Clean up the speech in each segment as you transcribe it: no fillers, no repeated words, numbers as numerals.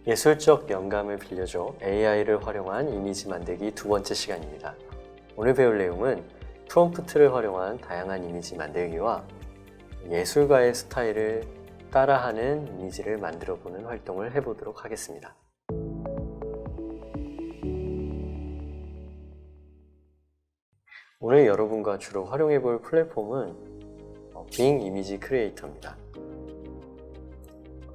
예술적 영감을 빌려줘 AI를 활용한 이미지 만들기 두 번째 시간입니다. 오늘 배울 내용은 프롬프트를 활용한 다양한 이미지 만들기와 예술가의 스타일을 따라하는 이미지를 만들어보는 활동을 해보도록 하겠습니다. 오늘 여러분과 주로 활용해볼 플랫폼은 빙 이미지 크리에이터입니다.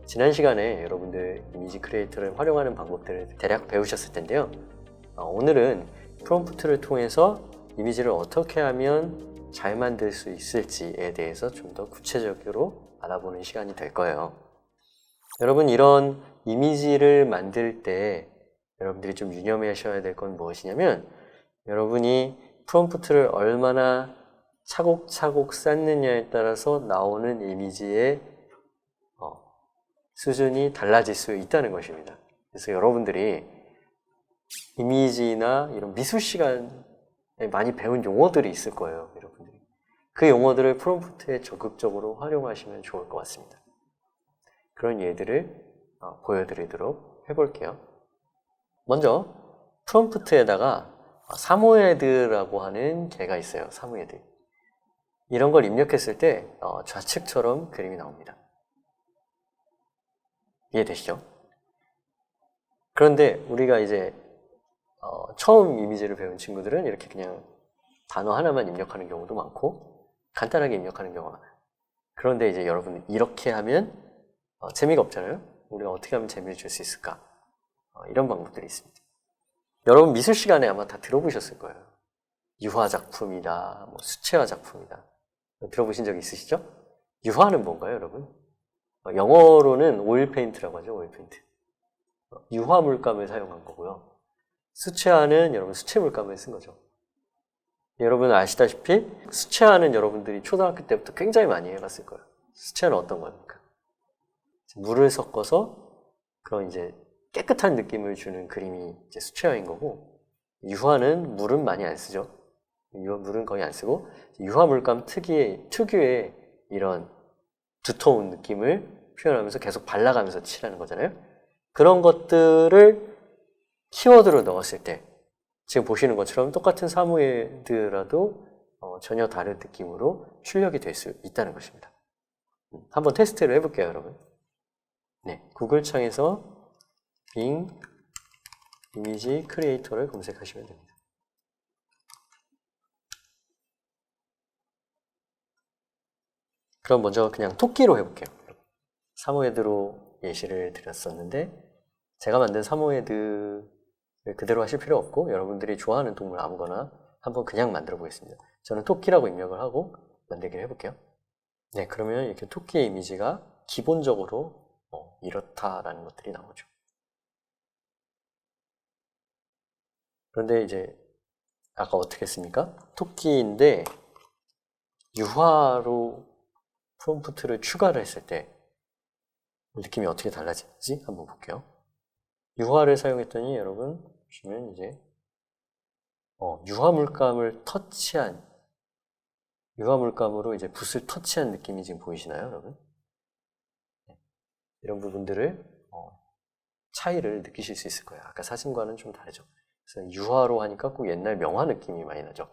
지난 시간에 여러분들 이미지 크리에이터를 활용하는 방법들을 대략 배우셨을 텐데요. 오늘은 프롬프트를 통해서 이미지를 어떻게 하면 잘 만들 수 있을지에 대해서 좀 더 구체적으로 알아보는 시간이 될 거예요. 여러분, 이런 이미지를 만들 때 여러분들이 좀 유념하셔야 될 건 무엇이냐면, 여러분이 프롬프트를 얼마나 차곡차곡 쌓느냐에 따라서 나오는 이미지의 수준이 달라질 수 있다는 것입니다. 그래서 여러분들이 이미지나 이런 미술 시간에 많이 배운 용어들이 있을 거예요, 여러분들이. 그 용어들을 프롬프트에 적극적으로 활용하시면 좋을 것 같습니다. 그런 예들을 보여드리도록 해볼게요. 먼저 프롬프트에다가 사모예드라고 하는 개가 있어요. 사모예드. 이런 걸 입력했을 때 좌측처럼 그림이 나옵니다. 이해되시죠? 그런데 우리가 이제 처음 이미지를 배운 친구들은 이렇게 그냥 단어 하나만 입력하는 경우도 많고 간단하게 입력하는 경우가 많아요. 그런데 이제 여러분, 이렇게 하면 재미가 없잖아요? 우리가 어떻게 하면 재미를 줄 수 있을까? 이런 방법들이 있습니다. 여러분, 미술 시간에 아마 다 들어보셨을 거예요. 유화 작품이다, 수채화 작품이다. 들어보신 적 있으시죠? 유화는 뭔가요, 여러분? 영어로는 오일 페인트라고 하죠, 오일 페인트. 유화 물감을 사용한 거고요. 수채화는 여러분 수채 물감을 쓴 거죠. 여러분 아시다시피 수채화는 여러분들이 초등학교 때부터 굉장히 많이 해봤을 거예요. 수채화는 어떤 겁니까? 물을 섞어서 그런 이제 깨끗한 느낌을 주는 그림이 이제 수채화인 거고, 유화는 물은 많이 안 쓰죠. 물은 거의 안 쓰고, 유화 물감 특유의 이런 두터운 느낌을 표현하면서 계속 발라가면서 칠하는 거잖아요. 그런 것들을 키워드로 넣었을 때 지금 보시는 것처럼 똑같은 사모예드라도 전혀 다른 느낌으로 출력이 될 수 있다는 것입니다. 한번 테스트를 해볼게요, 여러분. 네, 구글 창에서 빙 이미지 크리에이터를 검색하시면 됩니다. 그럼 먼저 그냥 토끼로 해볼게요. 사모예드로 예시를 드렸었는데, 제가 만든 사모예드를 그대로 하실 필요 없고 여러분들이 좋아하는 동물 아무거나 한번 그냥 만들어 보겠습니다. 저는 토끼라고 입력을 하고 만들기를 해볼게요. 네, 그러면 이렇게 토끼의 이미지가 기본적으로 이렇다라는 것들이 나오죠. 그런데 이제 아까 어떻게 했습니까? 토끼인데 유화로 프롬프트를 추가를 했을 때 느낌이 어떻게 달라지는지 한번 볼게요. 유화를 사용했더니 여러분 보시면 이제 유화 물감으로 이제 붓을 터치한 느낌이 지금 보이시나요, 여러분? 네. 이런 부분들을 차이를 느끼실 수 있을 거예요. 아까 사진과는 좀 다르죠. 그래서 유화로 하니까 꼭 옛날 명화 느낌이 많이 나죠.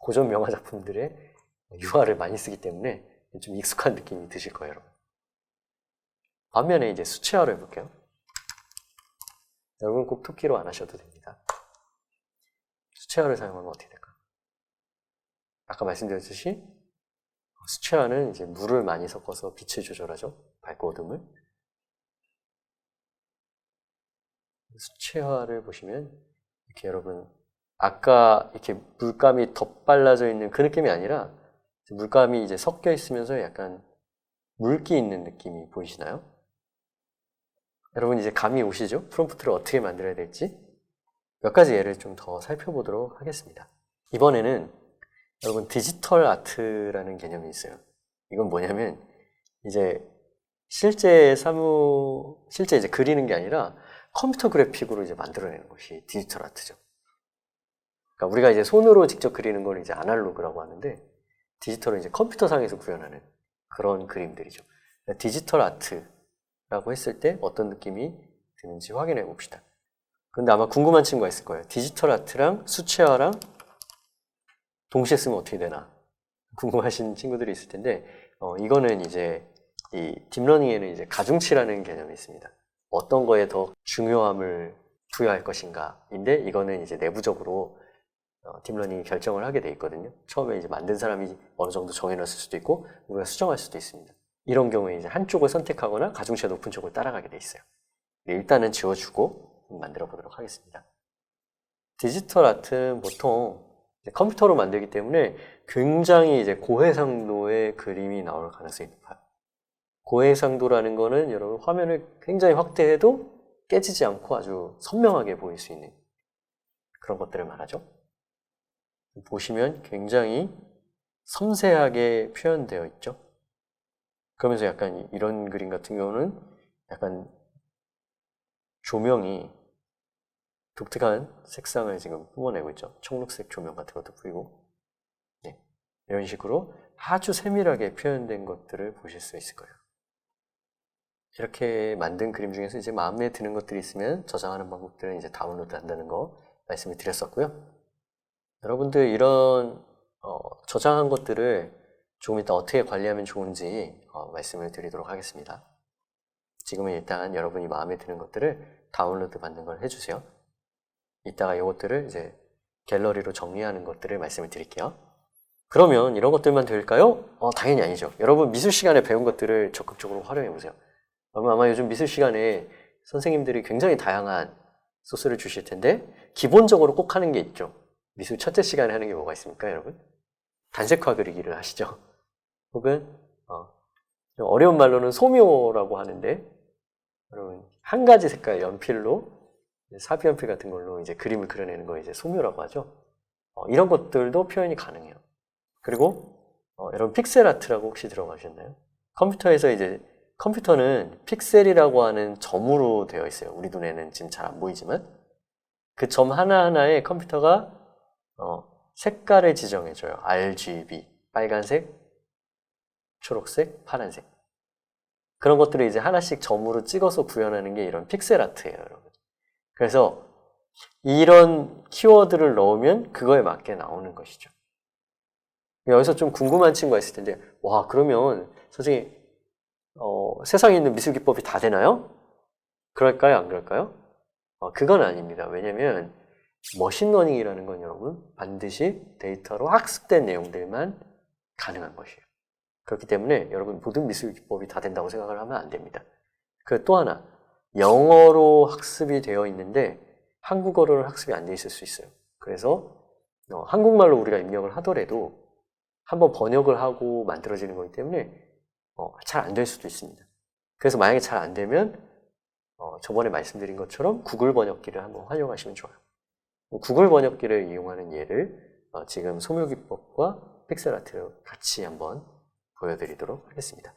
고전 명화 작품들의 유화를 많이 쓰기 때문에 좀 익숙한 느낌이 드실 거예요, 여러분. 반면에 이제 수채화로 해볼게요. 여러분 꼭 토끼로 안 하셔도 됩니다. 수채화를 사용하면 어떻게 될까? 아까 말씀드렸듯이 수채화는 이제 물을 많이 섞어서 빛을 조절하죠. 밝고 어둠을. 수채화를 보시면 이렇게 여러분 아까 이렇게 물감이 덧발라져 있는 그 느낌이 아니라 물감이 이제 섞여 있으면서 약간 물기 있는 느낌이 보이시나요? 여러분 이제 감이 오시죠? 프롬프트를 어떻게 만들어야 될지 몇 가지 예를 좀 더 살펴보도록 하겠습니다. 이번에는 여러분 디지털 아트라는 개념이 있어요. 이건 뭐냐면 이제 실제 이제 그리는 게 아니라 컴퓨터 그래픽으로 이제 만들어내는 것이 디지털 아트죠. 그러니까 우리가 이제 손으로 직접 그리는 걸 이제 아날로그라고 하는데, 디지털은 이제 컴퓨터상에서 구현하는 그런 그림들이죠. 디지털 아트라고 했을 때 어떤 느낌이 드는지 확인해 봅시다. 근데 아마 궁금한 친구가 있을 거예요. 디지털 아트랑 수채화랑 동시에 쓰면 어떻게 되나 궁금하신 친구들이 있을 텐데, 이거는 이제 이 딥러닝에는 이제 가중치라는 개념이 있습니다. 어떤 거에 더 중요함을 부여할 것인가인데, 이거는 이제 내부적으로 딥러닝이 결정을 하게 돼 있거든요. 처음에 이제 만든 사람이 어느 정도 정해놨을 수도 있고 우리가 수정할 수도 있습니다. 이런 경우에 이제 한쪽을 선택하거나 가중치가 높은 쪽을 따라가게 돼 있어요. 일단은 지워주고 만들어 보도록 하겠습니다. 디지털 아트는 보통 컴퓨터로 만들기 때문에 굉장히 이제 고해상도의 그림이 나올 가능성이 높아요. 고해상도라는 거는 여러분 화면을 굉장히 확대해도 깨지지 않고 아주 선명하게 보일 수 있는 그런 것들을 말하죠. 보시면 굉장히 섬세하게 표현되어 있죠. 그러면서 약간 이런 그림 같은 경우는 약간 조명이 독특한 색상을 지금 뿜어내고 있죠. 청록색 조명 같은 것도 보이고, 네, 이런 식으로 아주 세밀하게 표현된 것들을 보실 수 있을 거예요. 이렇게 만든 그림 중에서 이제 마음에 드는 것들이 있으면 저장하는 방법들은 이제 다운로드 한다는 거 말씀을 드렸었고요. 여러분들 이런 저장한 것들을 조금 이따 어떻게 관리하면 좋은지 말씀을 드리도록 하겠습니다. 지금은 일단 여러분이 마음에 드는 것들을 다운로드 받는 걸 해주세요. 이따가 이것들을 이제 갤러리로 정리하는 것들을 말씀을 드릴게요. 그러면 이런 것들만 될까요? 당연히 아니죠. 여러분 미술 시간에 배운 것들을 적극적으로 활용해 보세요. 여러분 아마 요즘 미술 시간에 선생님들이 굉장히 다양한 소스를 주실 텐데 기본적으로 꼭 하는 게 있죠. 미술 첫째 시간에 하는 게 뭐가 있습니까, 여러분? 단색화 그리기를 하시죠. 혹은 어려운 말로는 소묘라고 하는데, 여러분 한 가지 색깔 연필로 사비연필 같은 걸로 이제 그림을 그려내는 거 이제 소묘라고 하죠. 이런 것들도 표현이 가능해요. 그리고 여러분 픽셀 아트라고 혹시 들어가셨나요? 컴퓨터에서 이제 컴퓨터는 픽셀이라고 하는 점으로 되어 있어요. 우리 눈에는 지금 잘 안 보이지만 그 점 하나하나에 컴퓨터가 색깔을 지정해줘요. RGB, 빨간색, 초록색, 파란색. 그런 것들을 이제 하나씩 점으로 찍어서 구현하는 게 이런 픽셀 아트예요, 여러분. 그래서 이런 키워드를 넣으면 그거에 맞게 나오는 것이죠. 여기서 좀 궁금한 친구가 있을 텐데, 와, 그러면 선생님, 세상에 있는 미술 기법이 다 되나요? 그럴까요? 안 그럴까요? 그건 아닙니다. 왜냐면 머신러닝이라는 건 여러분 반드시 데이터로 학습된 내용들만 가능한 것이에요. 그렇기 때문에 여러분 모든 미술 기법이 다 된다고 생각을 하면 안 됩니다. 그 또 하나, 영어로 학습이 되어 있는데 한국어로는 학습이 안 돼 있을 수 있어요. 그래서 한국말로 우리가 입력을 하더라도 한번 번역을 하고 만들어지는 거기 때문에 잘 안 될 수도 있습니다. 그래서 만약에 잘 안 되면 저번에 말씀드린 것처럼 구글 번역기를 한번 활용하시면 좋아요. 구글 번역기를 이용하는 예를 지금 소묘기법과 픽셀 아트를 같이 한번 보여드리도록 하겠습니다.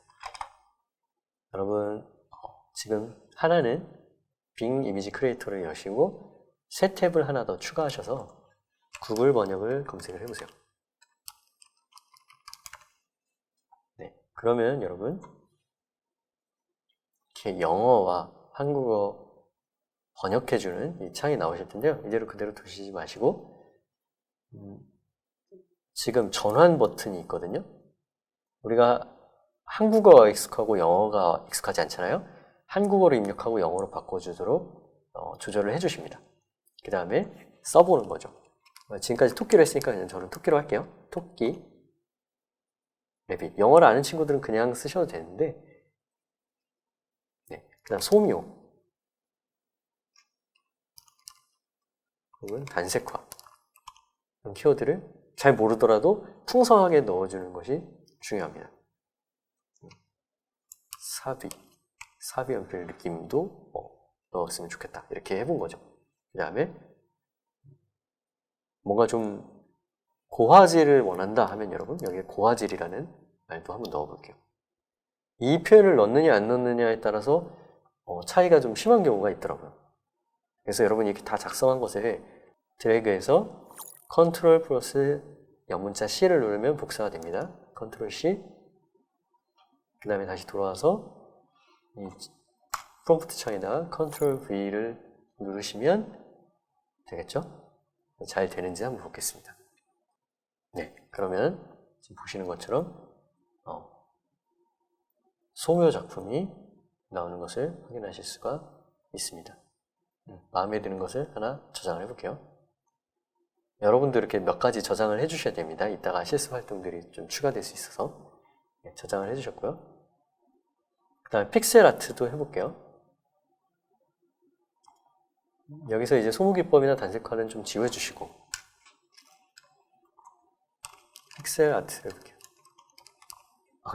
여러분 지금 하나는 빙 이미지 크리에이터를 여시고 새 탭을 하나 더 추가하셔서 구글 번역을 검색을 해보세요. 네, 그러면 여러분 이렇게 영어와 한국어 번역해주는 이 창이 나오실 텐데요. 이대로 그대로 두시지 마시고 지금 전환 버튼이 있거든요. 우리가 한국어가 익숙하고 영어가 익숙하지 않잖아요. 한국어로 입력하고 영어로 바꿔주도록 조절을 해주십니다. 그 다음에 써보는 거죠. 지금까지 토끼로 했으니까 그냥 저는 토끼로 할게요. 토끼, 래빗. 영어를 아는 친구들은 그냥 쓰셔도 되는데, 네. 그 다음 소묘, 혹은 단색화. 이런 키워드를 잘 모르더라도 풍성하게 넣어주는 것이 중요합니다. 사비 연필 느낌도 넣었으면 좋겠다. 이렇게 해본 거죠. 그 다음에 뭔가 좀 고화질을 원한다 하면 여러분 여기에 고화질이라는 말도 한번 넣어볼게요. 이 표현을 넣느냐 안 넣느냐에 따라서 차이가 좀 심한 경우가 있더라고요. 그래서 여러분이 이렇게 다 작성한 것에 드래그해서 컨트롤 플러스 영문자 C를 누르면 복사가 됩니다. 컨트롤 C. 그 다음에 다시 돌아와서 이 프롬프트 창에다가 Ctrl V를 누르시면 되겠죠? 잘 되는지 한번 보겠습니다. 네, 그러면 지금 보시는 것처럼 소묘 작품이 나오는 것을 확인하실 수가 있습니다. 마음에 드는 것을 하나 저장을 해볼게요. 여러분도 이렇게 몇 가지 저장을 해주셔야 됩니다. 이따가 실습 활동들이 좀 추가될 수 있어서 네, 저장을 해주셨고요. 그 다음에 픽셀 아트도 해볼게요. 여기서 이제 소모기법이나 단색화는 좀 지워주시고 픽셀 아트 해볼게요.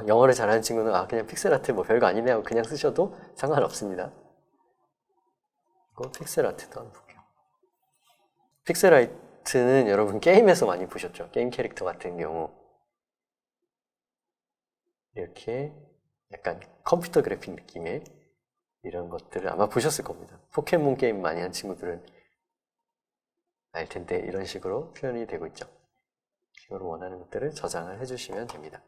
영어를 잘하는 친구는 그냥 픽셀 아트 뭐 별거 아니네 하고 그냥 쓰셔도 상관없습니다. 픽셀 아트도 한번 볼게요. 픽셀 아트는 여러분 게임에서 많이 보셨죠? 게임 캐릭터 같은 경우 이렇게 약간 컴퓨터 그래픽 느낌의 이런 것들을 아마 보셨을 겁니다. 포켓몬 게임 많이 한 친구들은 알 텐데 이런 식으로 표현이 되고 있죠. 이걸 원하는 것들을 저장을 해주시면 됩니다.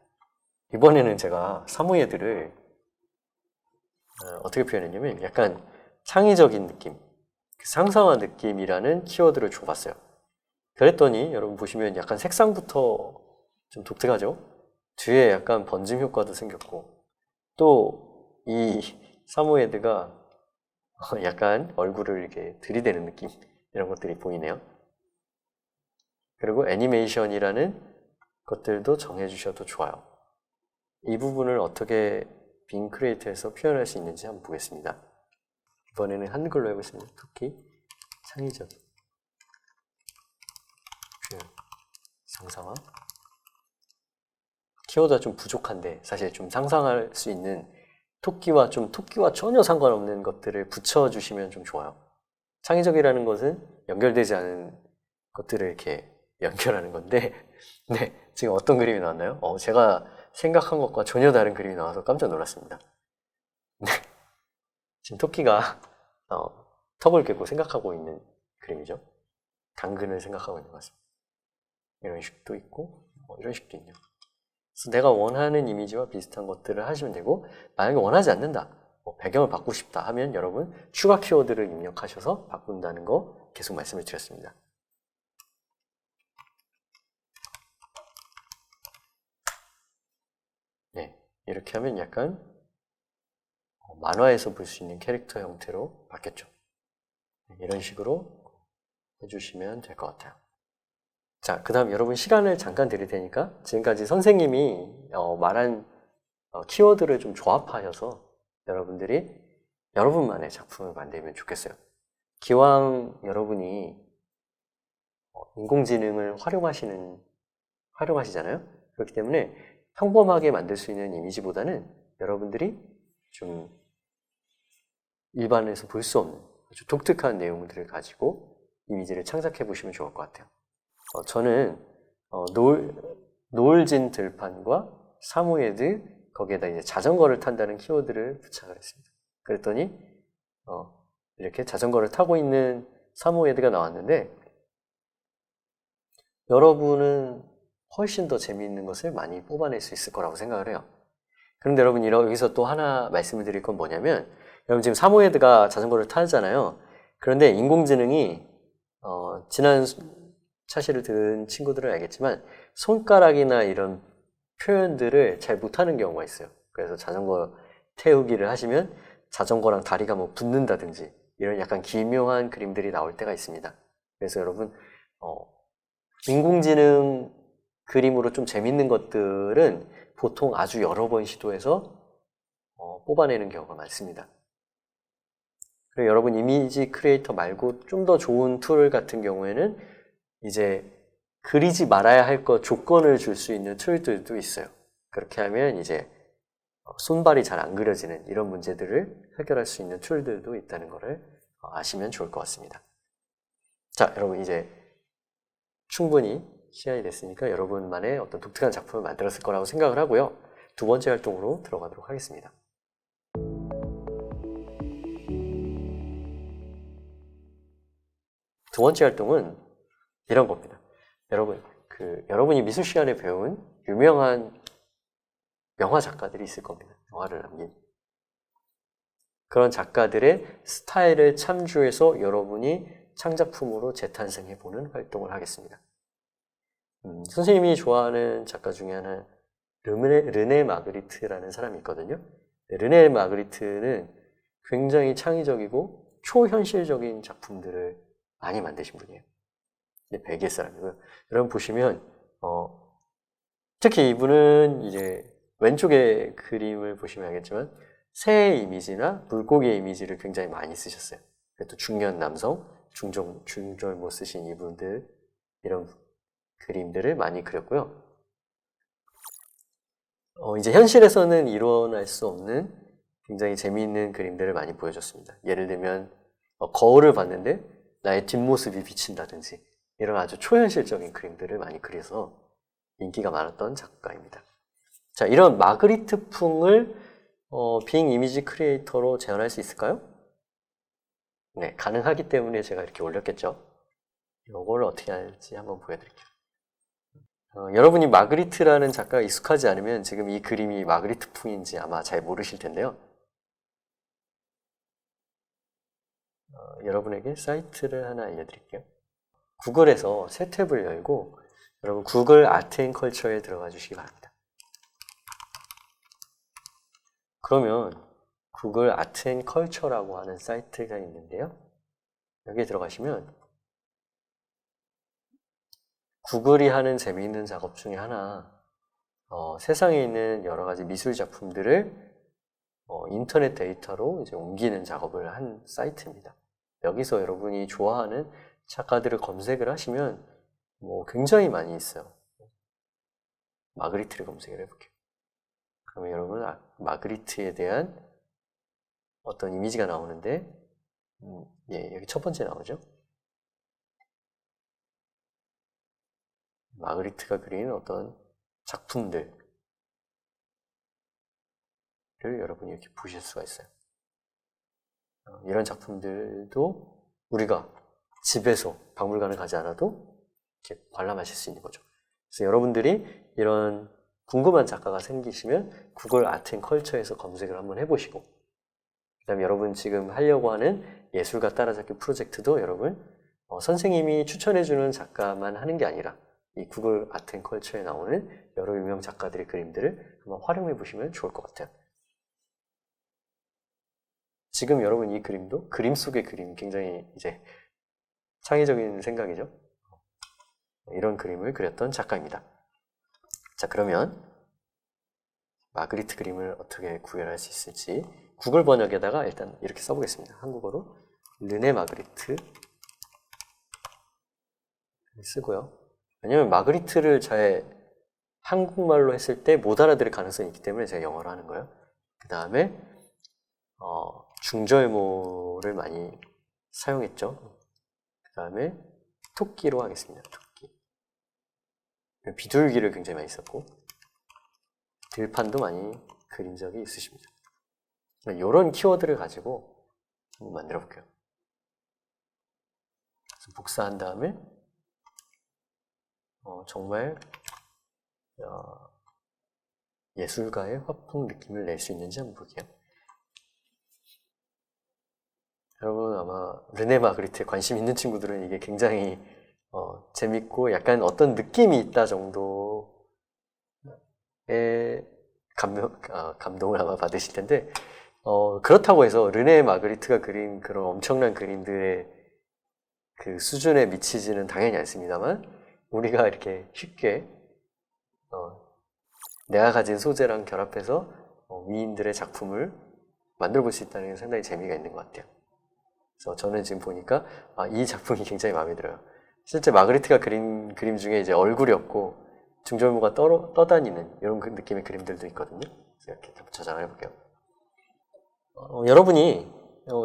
이번에는 제가 사무예들을 어떻게 표현했냐면 약간 창의적인 느낌, 상상화 느낌이라는 키워드를 줘봤어요. 그랬더니 여러분 보시면 약간 색상부터 좀 독특하죠? 뒤에 약간 번짐 효과도 생겼고 또 이 사무예드가 약간 얼굴을 이렇게 들이대는 느낌 이런 것들이 보이네요. 그리고 애니메이션이라는 것들도 정해주셔도 좋아요. 이 부분을 어떻게 빙 크리에이터에서 표현할 수 있는지 한번 보겠습니다. 이번에는 한글로 해보겠습니다. 토끼 창의적 표현 상상화 키워드가 좀 부족한데 사실 좀 상상할 수 있는 토끼와 전혀 상관없는 것들을 붙여주시면 좀 좋아요. 창의적이라는 것은 연결되지 않은 것들을 이렇게 연결하는 건데 네, 지금 어떤 그림이 나왔나요? 제가 생각한 것과 전혀 다른 그림이 나와서 깜짝 놀랐습니다. 네, 지금 토끼가 턱을 깨고 생각하고 있는 그림이죠. 당근을 생각하고 있는 것 같습니다. 이런 식도 있고 이런 식도 있네요. 그래서 내가 원하는 이미지와 비슷한 것들을 하시면 되고 만약에 원하지 않는다, 배경을 바꾸고 싶다 하면 여러분 추가 키워드를 입력하셔서 바꾼다는 거 계속 말씀을 드렸습니다. 네, 이렇게 하면 약간 만화에서 볼 수 있는 캐릭터 형태로 바뀌었죠. 이런 식으로 해주시면 될 것 같아요. 자, 그 다음 여러분 시간을 잠깐 드릴 테니까 지금까지 선생님이 말한 키워드를 좀 조합하셔서 여러분들이 여러분만의 작품을 만들면 좋겠어요. 기왕 여러분이 인공지능을 활용하시잖아요. 그렇기 때문에 평범하게 만들 수 있는 이미지보다는 여러분들이 좀 일반에서 볼 수 없는 아주 독특한 내용들을 가지고 이미지를 창작해 보시면 좋을 것 같아요. 저는 노을진 들판과 사무예드 거기에다 이제 자전거를 탄다는 키워드를 부착을 했습니다. 그랬더니 이렇게 자전거를 타고 있는 사무예드가 나왔는데 여러분은 훨씬 더 재미있는 것을 많이 뽑아낼 수 있을 거라고 생각을 해요. 그런데 여러분 여기서 또 하나 말씀을 드릴 건 뭐냐면 여러분 지금 사무예드가 자전거를 타잖아요. 그런데 인공지능이 지난 차시를 들은 친구들은 알겠지만 손가락이나 이런 표현들을 잘 못하는 경우가 있어요. 그래서 자전거 태우기를 하시면 자전거랑 다리가 뭐 붙는다든지 이런 약간 기묘한 그림들이 나올 때가 있습니다. 그래서 여러분 인공지능 그림으로 좀 재밌는 것들은 보통 아주 여러 번 시도해서 뽑아내는 경우가 많습니다. 그리고 여러분 이미지 크리에이터 말고 좀 더 좋은 툴 같은 경우에는 이제 그리지 말아야 할 것 조건을 줄 수 있는 툴들도 있어요. 그렇게 하면 이제 손발이 잘 안 그려지는 이런 문제들을 해결할 수 있는 툴들도 있다는 것을 아시면 좋을 것 같습니다. 자, 여러분 이제 충분히 시간이 됐으니까 여러분만의 어떤 독특한 작품을 만들었을 거라고 생각을 하고요. 두 번째 활동으로 들어가도록 하겠습니다. 두 번째 활동은 이런 겁니다. 여러분, 여러분이 미술 시간에 배운 유명한 명화 작가들이 있을 겁니다. 영화를 남긴. 그런 작가들의 스타일을 참조해서 여러분이 창작품으로 재탄생해보는 활동을 하겠습니다. 선생님이 좋아하는 작가 중에 하나 르네 마그리트라는 사람이 있거든요. 르네 마그리트는 굉장히 창의적이고 초현실적인 작품들을 많이 만드신 분이에요. 벨기에 사람이고요. 여러분 보시면 특히 이분은 이제 왼쪽에 그림을 보시면 알겠지만 새의 이미지나 물고기의 이미지를 굉장히 많이 쓰셨어요. 또 중년 남성, 중절모 쓰신 이분들 이런 그림들을 많이 그렸고요. 이제 현실에서는 일어날 수 없는 굉장히 재미있는 그림들을 많이 보여줬습니다. 예를 들면 거울을 봤는데 나의 뒷모습이 비친다든지 이런 아주 초현실적인 그림들을 많이 그려서 인기가 많았던 작가입니다. 자, 이런 마그리트풍을 빙 이미지 크리에이터로 재현할 수 있을까요? 네, 가능하기 때문에 제가 이렇게 올렸겠죠. 이걸 어떻게 할지 한번 보여드릴게요. 여러분이 마그리트라는 작가가 익숙하지 않으면 지금 이 그림이 마그리트풍인지 아마 잘 모르실 텐데요. 여러분에게 사이트를 하나 알려드릴게요. 구글에서 새 탭을 열고 여러분 구글 아트 앤 컬처에 들어가 주시기 바랍니다. 그러면 구글 아트 앤 컬처라고 하는 사이트가 있는데요. 여기에 들어가시면 구글이 하는 재미있는 작업 중에 하나 세상에 있는 여러 가지 미술 작품들을 인터넷 데이터로 이제 옮기는 작업을 한 사이트입니다. 여기서 여러분이 좋아하는 작가들을 검색을 하시면 굉장히 많이 있어요. 마그리트를 검색을 해볼게요. 그러면 여러분 마그리트에 대한 어떤 이미지가 나오는데 예, 여기 첫 번째 나오죠. 마그리트가 그린 어떤 작품들을 여러분이 이렇게 보실 수가 있어요. 이런 작품들도 우리가 집에서 박물관을 가지 않아도 이렇게 관람하실 수 있는 거죠. 그래서 여러분들이 이런 궁금한 작가가 생기시면 구글 아트 앤 컬처에서 검색을 한번 해보시고 그 다음에 여러분 지금 하려고 하는 예술가 따라잡기 프로젝트도 여러분 선생님이 추천해주는 작가만 하는 게 아니라 이 구글 아트 앤 컬처에 나오는 여러 유명 작가들의 그림들을 한번 활용해 보시면 좋을 것 같아요. 지금 여러분 이 그림도 그림 속의 그림 굉장히 이제 창의적인 생각이죠. 이런 그림을 그렸던 작가입니다. 자, 그러면 마그리트 그림을 어떻게 구별할 수 있을지 구글 번역에다가 일단 이렇게 써보겠습니다. 한국어로 르네 마그리트 쓰고요. 왜냐면 마그리트를 잘 한국말로 했을 때 못 알아들을 가능성이 있기 때문에 제가 영어로 하는 거예요. 그 다음에 중절모를 많이 사용했죠. 그 다음에 토끼로 하겠습니다. 토끼. 비둘기를 굉장히 많이 썼고 들판도 많이 그린 적이 있으십니다. 이런 키워드를 가지고 한번 만들어 볼게요. 그래서 복사한 다음에 정말 예술가의 화풍 느낌을 낼 수 있는지 한번 볼게요. 여러분 아마 르네 마그리트에 관심 있는 친구들은 이게 굉장히 재밌고 약간 어떤 느낌이 있다 정도의 감동을 아마 받으실 텐데 그렇다고 해서 르네 마그리트가 그린 그런 엄청난 그림들의 그 수준에 미치지는 당연히 않습니다만 우리가 이렇게 쉽게 내가 가진 소재랑 결합해서 위인들의 작품을 만들어 볼 수 있다는 게 상당히 재미가 있는 것 같아요. 그래서 저는 지금 보니까 이 작품이 굉장히 마음에 들어요. 실제 마그리트가 그린 그림 중에 이제 얼굴이 없고 중절모가 떠다니는 이런 느낌의 그림들도 있거든요. 그래서 이렇게 저장을 해볼게요. 여러분이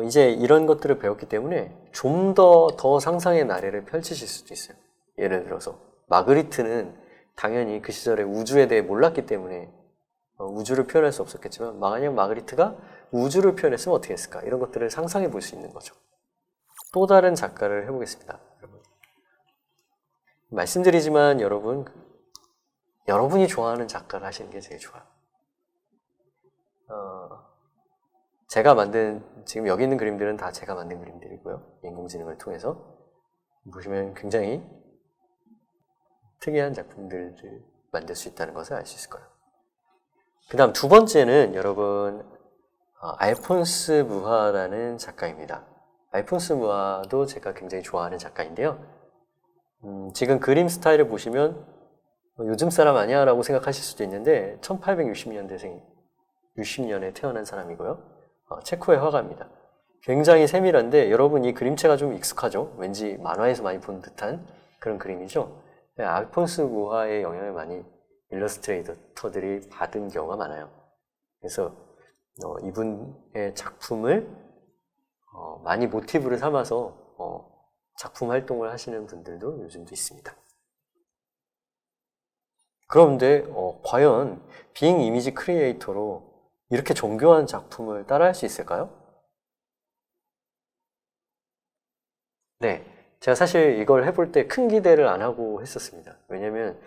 이제 이런 것들을 배웠기 때문에 좀 더 상상의 나래를 펼치실 수도 있어요. 예를 들어서 마그리트는 당연히 그 시절에 우주에 대해 몰랐기 때문에 우주를 표현할 수 없었겠지만 만약 마그리트가 우주를 표현했으면 어떻게 했을까? 이런 것들을 상상해 볼 수 있는 거죠. 또 다른 작가를 해보겠습니다. 여러분. 말씀드리지만 여러분이 좋아하는 작가를 하시는 게 제일 좋아요. 제가 만든, 지금 여기 있는 그림들은 다 제가 만든 그림들이고요. 인공지능을 통해서. 보시면 굉장히 특이한 작품들을 만들 수 있다는 것을 알 수 있을 거예요. 그 다음 두 번째는 여러분, 알폰스 무하라는 작가입니다. 알폰스 무하도 제가 굉장히 좋아하는 작가인데요. 지금 그림 스타일을 보시면 요즘 사람 아니야 라고 생각하실 수도 있는데 1860년대생, 60년에 태어난 사람이고요. 체코의 화가입니다. 굉장히 세밀한데 여러분 이 그림체가 좀 익숙하죠? 왠지 만화에서 많이 본 듯한 그런 그림이죠? 알폰스 무하의 영향을 많이 일러스트레이터들이 받은 경우가 많아요. 그래서 이분의 작품을 많이 모티브를 삼아서 작품 활동을 하시는 분들도 요즘도 있습니다. 그런데 과연 빙 이미지 크리에이터로 이렇게 정교한 작품을 따라할 수 있을까요? 네, 제가 사실 이걸 해볼 때 큰 기대를 안 하고 했었습니다. 왜냐면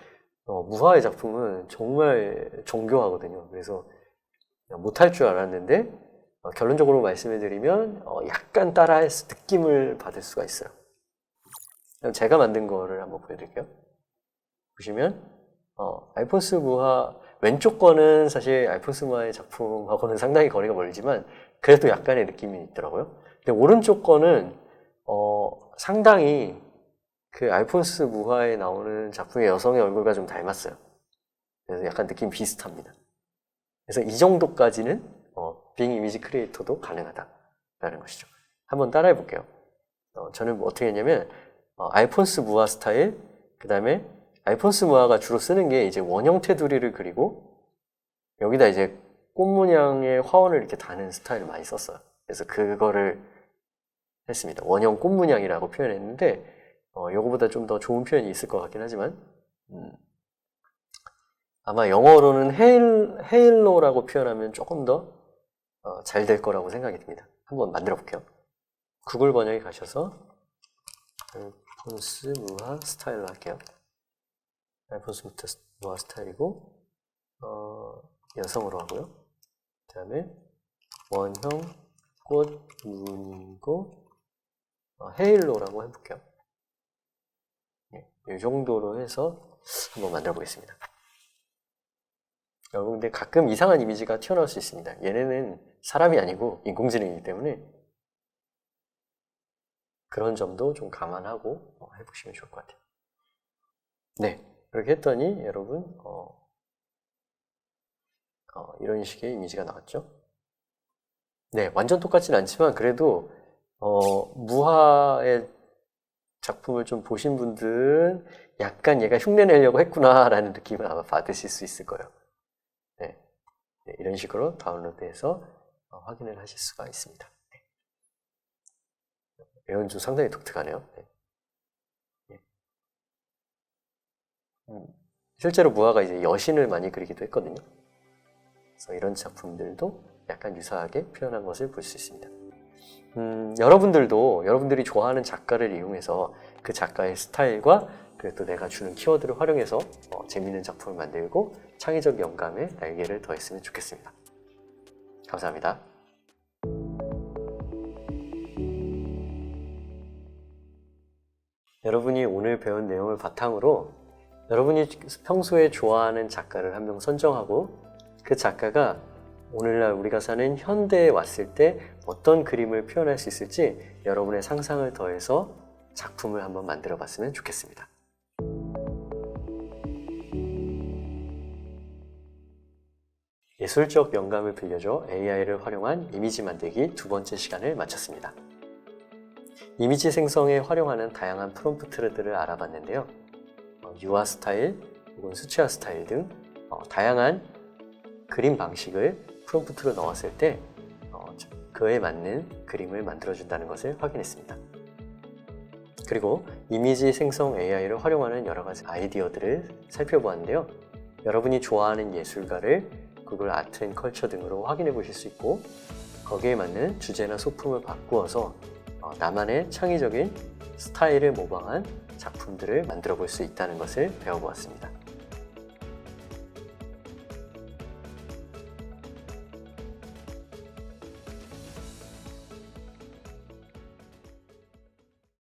무하의 작품은 정말 정교하거든요. 그래서 못할 줄 알았는데 결론적으로 말씀해드리면 약간 따라할 느낌을 받을 수가 있어요. 제가 만든 거를 한번 보여드릴게요. 보시면 알폰스 무하 왼쪽 거는 사실 알폰스 무하의 작품하고는 상당히 거리가 멀지만 그래도 약간의 느낌이 있더라고요. 근데 오른쪽 거는 상당히 그 알폰스 무하에 나오는 작품의 여성의 얼굴과 좀 닮았어요. 그래서 약간 느낌 비슷합니다. 그래서 이 정도까지는 빙 이미지 크리에이터도 가능하다라는 것이죠. 한번 따라해 볼게요. 저는 어떻게 했냐면 알폰스 무하 스타일, 그 다음에 알폰스 무하가 주로 쓰는 게 이제 원형 테두리를 그리고 여기다 이제 꽃 문양의 화원을 이렇게 다는 스타일을 많이 썼어요. 그래서 그거를 했습니다. 원형 꽃 문양이라고 표현했는데 이거보다 좀 더 좋은 표현이 있을 것 같긴 하지만 아마 영어로는 헤일로라고 표현하면 조금 더 잘 될 거라고 생각이 듭니다. 한번 만들어 볼게요. 구글 번역에 가셔서 알폰스 무하 스타일로 할게요. 알폰스 무하 스타일이고 여성으로 하고요. 그 다음에 원형 꽃 무늬고 헤일로라고 해볼게요. 이 정도로 해서 한번 만들어 보겠습니다. 여러분 근데 가끔 이상한 이미지가 튀어나올 수 있습니다. 얘네는 사람이 아니고 인공지능이기 때문에 그런 점도 좀 감안하고 해보시면 좋을 것 같아요. 네, 그렇게 했더니 여러분 이런 식의 이미지가 나왔죠. 네, 완전 똑같진 않지만 그래도 무하의 작품을 좀 보신 분들은 약간 얘가 흉내내려고 했구나 라는 느낌을 아마 받으실 수 있을 거예요. 네, 이런 식으로 다운로드해서 확인을 하실 수가 있습니다. 이건 좀 상당히 독특하네요. 네. 실제로 무하가 이제 여신을 많이 그리기도 했거든요. 그래서 이런 작품들도 약간 유사하게 표현한 것을 볼 수 있습니다. 여러분들이 좋아하는 작가를 이용해서 그 작가의 스타일과 그리고 또 내가 주는 키워드를 활용해서 재미있는 작품을 만들고 창의적 영감에 날개를 더했으면 좋겠습니다. 감사합니다. 여러분이 오늘 배운 내용을 바탕으로 여러분이 평소에 좋아하는 작가를 한 명 선정하고 그 작가가 오늘날 우리가 사는 현대에 왔을 때 어떤 그림을 표현할 수 있을지 여러분의 상상을 더해서 작품을 한번 만들어 봤으면 좋겠습니다. 예술적 영감을 빌려줘 AI를 활용한 이미지 만들기 두 번째 시간을 마쳤습니다. 이미지 생성에 활용하는 다양한 프롬프트들을 알아봤는데요. 유화 스타일 혹은 수채화 스타일 등 다양한 그림 방식을 프롬프트로 넣었을 때 그에 맞는 그림을 만들어준다는 것을 확인했습니다. 그리고 이미지 생성 AI를 활용하는 여러 가지 아이디어들을 살펴보았는데요. 여러분이 좋아하는 예술가를 구글 아트 앤 컬처 등으로 확인해 보실 수 있고 거기에 맞는 주제나 소품을 바꾸어서 나만의 창의적인 스타일을 모방한 작품들을 만들어 볼 수 있다는 것을 배워보았습니다.